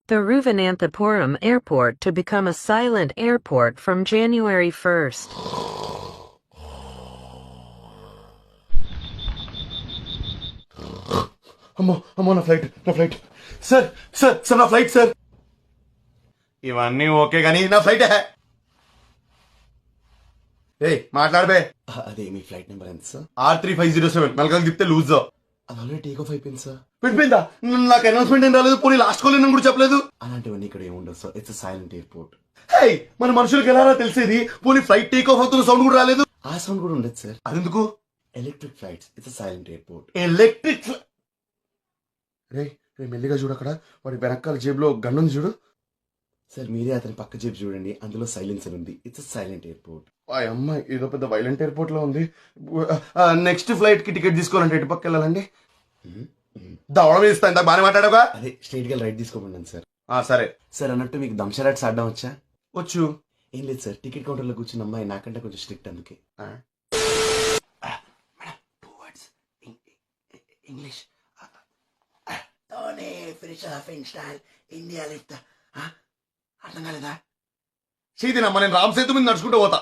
Thiruvananthapuram Airport to become a silent airport from January 1st. అమ్మో నా flight sir నా flight sir. ఇవన్నీ okay కానీ నా ఫ్లైట్ మాట్లాడబే. అదే మీ ఫ్లైట్ నెంబర్ ఎంత సార్? R3507 మెలకలు తిప్పితే లూజ్. అది ఆల్రెడీ టేక్ ఆఫ్ అయిపోయింది సార్. పెట్టిపోయిందా? నాకు అనౌన్స్మెంట్ ఏం రాలేదు, పోనీ లాస్ట్ కాల్ నేను కూడా చెప్పలేదు. అలాంటివన్నీ ఇక్కడ ఏముండవు సార్, ఇట్స్ సైలెంట్ ఎయిర్పోర్ట్. మన మనుషులకు ఎలా తెలిసేది? పోనీ ఫ్లైట్ టేక్ ఆఫ్ అవుతున్న సౌండ్ కూడా రాలేదు. ఆ సౌండ్ కూడా ఉండదు సార్. అదెందుకు? Electric flights, it's silent airport. Electric రే మెల్లిగా చూడు, అక్కడ వాడి వెనకాల జేబులో గన్ ఉంది చూడు. సార్ మీరే అతని పక్క జేబు చూడండి, అందులో సైలెన్సర్ ఉంది. It's silent airport. ఆ అమ్మాయి ఏదో పెద్ద వైలెంట్ ఎయిర్పోర్ట్ లో ఉంది. నెక్స్ట్ ఫ్లైట్ కి టికెట్ తీసుకోవాలంటే ఎటు పక్క వెళ్ళాలండి? దవడం ఇస్తా, ఇంత బాగానే మాట్లాడగా. అదే స్ట్రైట్ గా రైట్ తీసుకోమన్నాను సార్. సరే సార్ అన్నట్టు మీకు దంషరాట్స్ ఆడడం వచ్చా? వచ్చు. ఏం లేదు సార్, టికెట్ కౌంటర్ లో కూర్చున్న అమ్మాయి నాకంటే కొంచెం స్ట్రిక్ట్, అందుకే. ఇంగ్లీష్ ఇండియా అర్థం కాలేదా? చేతినమ్మా, నేను రామ్ సేతు మీద నడుచుకుంటూ పోతా.